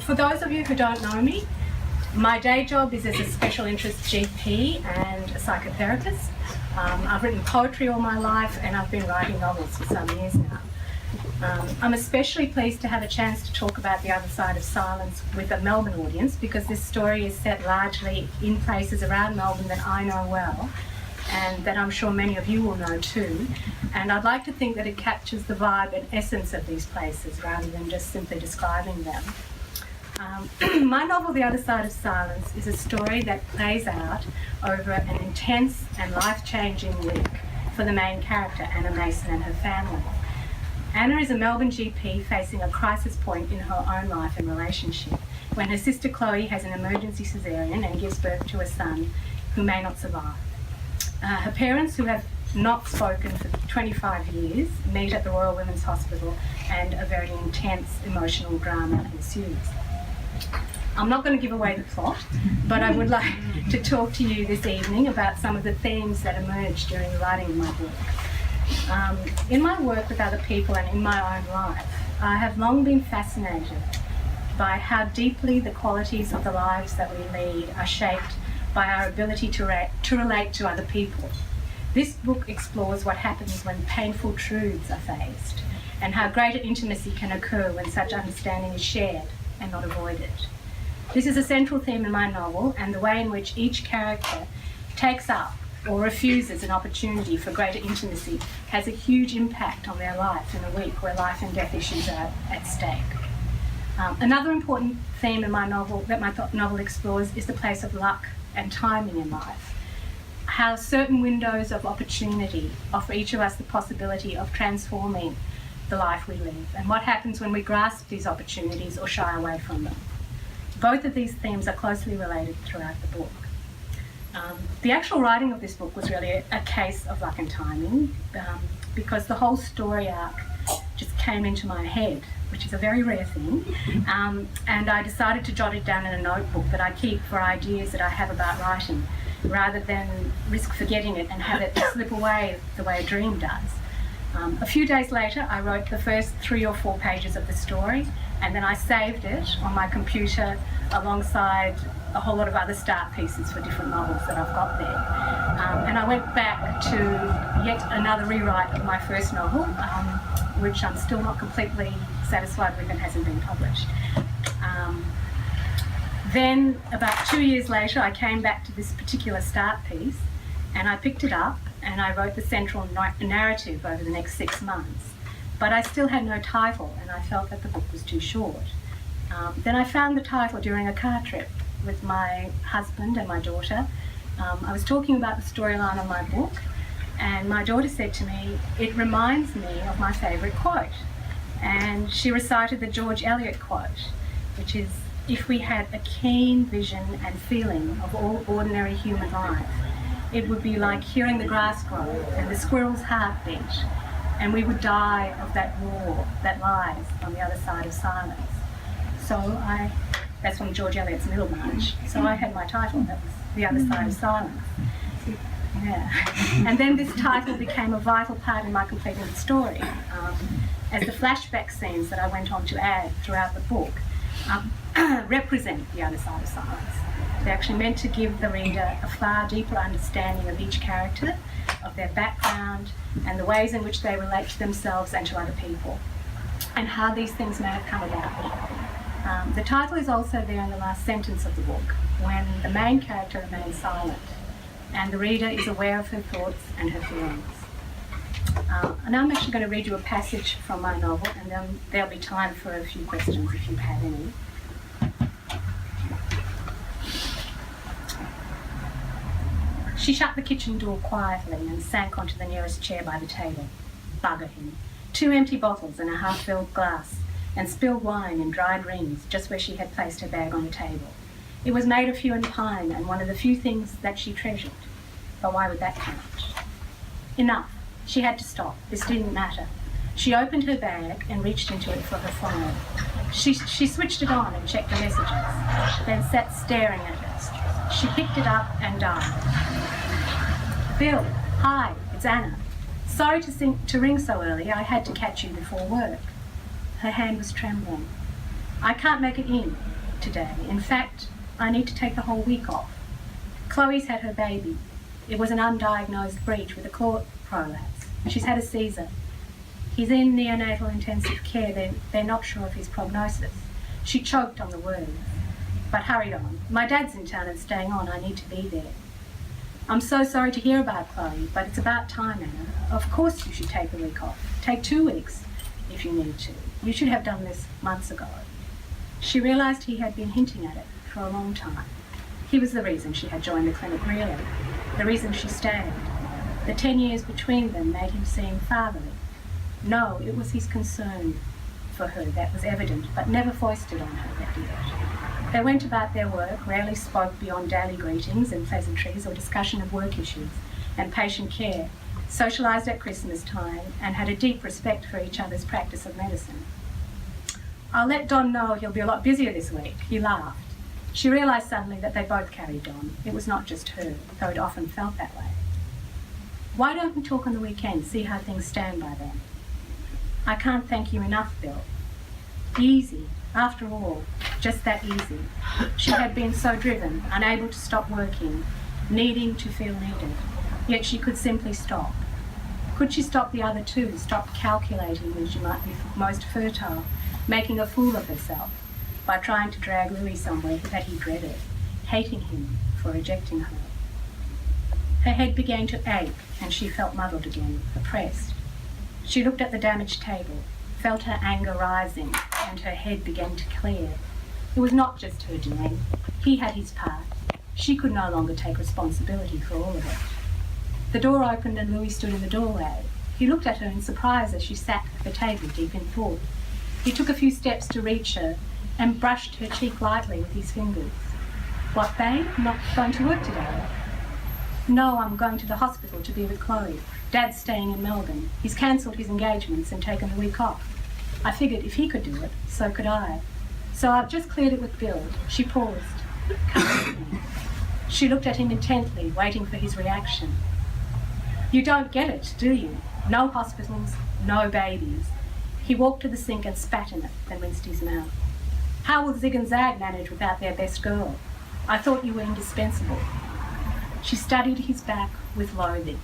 For those of you who don't know me, my day job is as a special interest GP and a psychotherapist. I've written poetry all my life and I've been writing novels for some years now. I'm especially pleased to have a chance to talk about The Other Side of Silence with a Melbourne audience, because this story is set largely in places around Melbourne that I know well and that I'm sure many of you will know too. And I'd like to think that it captures the vibe and essence of these places rather than just simply describing them. My novel, The Other Side of Silence, is a story that plays out over an intense and life-changing week for the main character, Anna Mason, and her family. Anna is a Melbourne GP facing a crisis point in her own life and relationship when her sister Chloe has an emergency caesarean and gives birth to a son who may not survive. Her parents, who have not spoken for 25 years, meet at the Royal Women's Hospital and a very intense emotional drama ensues. I'm not going to give away the plot, but I would like to talk to you this evening about some of the themes that emerged during the writing of my book. In my work with other people and in my own life, I have long been fascinated by how deeply the qualities of the lives that we lead are shaped by our ability to relate to other people. This book explores what happens when painful truths are faced and how greater intimacy can occur when such understanding is shared and not avoided. This is a central theme in my novel, and the way in which each character takes up or refuses an opportunity for greater intimacy has a huge impact on their life in a week where life and death issues are at stake. Another important theme in my novel that my novel explores is the place of luck and timing in life. How certain windows of opportunity offer each of us the possibility of transforming the life we live, and what happens when we grasp these opportunities or shy away from them. Both of these themes are closely related throughout the book. The actual writing of this book was really a case of luck and timing, because the whole story arc just came into my head, which is a very rare thing, and I decided to jot it down in a notebook that I keep for ideas that I have about writing, rather than risk forgetting it and have it slip away the way a dream does. A few days later, I wrote the first 3 or 4 pages of the story, and then I saved it on my computer alongside a whole lot of other start pieces for different novels that I've got there. And I went back to yet another rewrite of my first novel, which I'm still not completely satisfied with and hasn't been published. Then, about 2 years later, I came back to this particular start piece, and I picked it up and I wrote the central narrative over the next 6 months. But I still had no title, and I felt that the book was too short. Then I found the title during a car trip with my husband and my daughter. I was talking about the storyline of my book, and my daughter said to me, "It reminds me of my favourite quote." And she recited the George Eliot quote, which is, "If we had a keen vision and feeling of all ordinary human life, it would be like hearing the grass grow and the squirrel's heart beat, and we would die of that war that lies on the other side of silence." So that's from George Eliot's Middlemarch. So I had my title, that was The Other Side of Silence. Yeah. And then this title became a vital part in my completing the story, as the flashback scenes that I went on to add throughout the book represent the other side of silence. They're actually meant to give the reader a far deeper understanding of each character, of their background, and the ways in which they relate to themselves and to other people, and how these things may have come about. The title is also there in the last sentence of the book, when the main character remains silent, and the reader is aware of her thoughts and her feelings. And I'm actually going to read you a passage from my novel, and then there'll be time for a few questions if you have any. She shut the kitchen door quietly and sank onto the nearest chair by the table. Bugger him. 2 empty bottles and a half-filled glass, and spilled wine in dried rings just where she had placed her bag on the table. It was made of human pine and one of the few things that she treasured. But why would that count? Enough. She had to stop. This didn't matter. She opened her bag and reached into it for her phone. She switched it on and checked the messages, then sat staring at it. She picked it up and dialed. "Bill, hi, it's Anna. Sorry to ring so early. I had to catch you before work." Her hand was trembling. I can't make it in today. In fact, I need to take the whole week off. Chloe's had her baby. It was an undiagnosed breech with a claw prolapse. She's had a Caesar. He's in neonatal intensive care. They're not sure of his prognosis. She choked on the words, but hurried on. My dad's in town and staying on. I need to be there. I'm so sorry to hear about Chloe, but it's about time, Anna. Of course you should take a week off. Take 2 weeks if you need to. You should have done this months ago. She realised he had been hinting at it for a long time. He was the reason she had joined the clinic, really. The reason she stayed. The 10 years between them made him seem fatherly. No, it was his concern for her that was evident, but never foisted on her that did. They went about their work, rarely spoke beyond daily greetings and pleasantries or discussion of work issues and patient care, socialised at Christmas time, and had a deep respect for each other's practice of medicine. I'll let Don know he'll be a lot busier this week. He laughed. She realised suddenly that they both carried Don. It was not just her, though it often felt that way. Why don't we talk on the weekend, see how things stand by then? I can't thank you enough, Bill. Easy, after all, just that easy. She had been so driven, unable to stop working, needing to feel needed, yet she could simply stop. Could she stop the other two, stop calculating when she might be most fertile, making a fool of herself by trying to drag Louis somewhere that he dreaded, hating him for rejecting her? Her head began to ache and she felt muddled again, oppressed. She looked at the damaged table, felt her anger rising, and her head began to clear. It was not just her doing. He had his part. She could no longer take responsibility for all of it. The door opened and Louis stood in the doorway. He looked at her in surprise as she sat at the table, deep in thought. He took a few steps to reach her and brushed her cheek lightly with his fingers. What, babe? Not going to work today? No, I'm going to the hospital to be with Chloe. Dad's staying in Melbourne. He's cancelled his engagements and taken the week off. I figured if he could do it, so could I. So I've just cleared it with Bill. She paused. Come with me. She looked at him intently, waiting for his reaction. You don't get it, do you? No hospitals, no babies. He walked to the sink and spat in it, then rinsed his mouth. How will Zig and Zag manage without their best girl? I thought you were indispensable. She studied his back with loathing.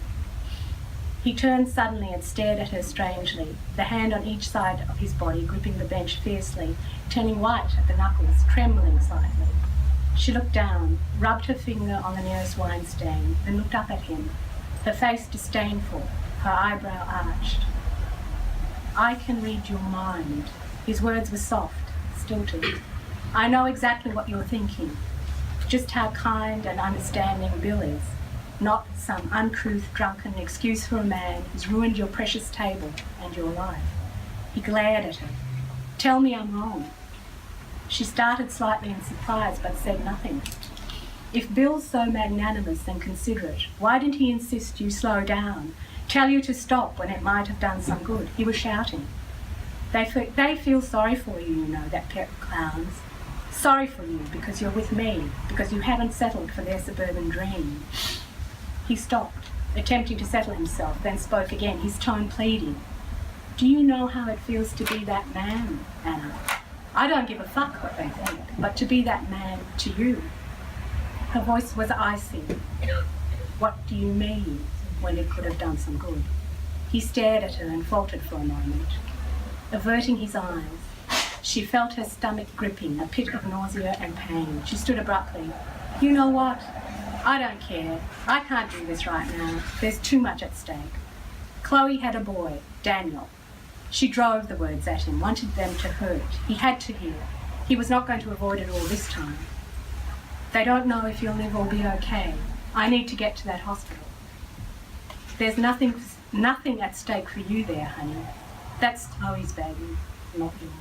He turned suddenly and stared at her strangely, the hand on each side of his body gripping the bench fiercely, turning white at the knuckles, trembling slightly. She looked down, rubbed her finger on the nearest wine stain, then looked up at him, her face disdainful, her eyebrow arched. I can read your mind. His words were soft, stilted. I know exactly what you're thinking, just how kind and understanding Bill is. Not some uncouth, drunken excuse for a man who's ruined your precious table and your life. He glared at her. Tell me I'm wrong. She started slightly in surprise but said nothing. If Bill's so magnanimous and considerate, why didn't he insist you slow down, tell you to stop when it might have done some good? He was shouting. They feel sorry for you, you know, that pair of clowns. Sorry for you because you're with me, because you haven't settled for their suburban dream. He stopped, attempting to settle himself, then spoke again, his tone pleading. Do you know how it feels to be that man, Anna? I don't give a fuck what they think, but to be that man to you. Her voice was icy. What do you mean, when it could have done some good? He stared at her and faltered for a moment. Averting his eyes, she felt her stomach gripping, a pit of nausea and pain. She stood abruptly. You know what? I don't care. I can't do this right now. There's too much at stake. Chloe had a boy, Daniel. She drove the words at him, wanted them to hurt. He had to hear. He was not going to avoid it all this time. They don't know if you'll live or be okay. I need to get to that hospital. There's nothing at stake for you there, honey. That's Chloe's baby, not yours.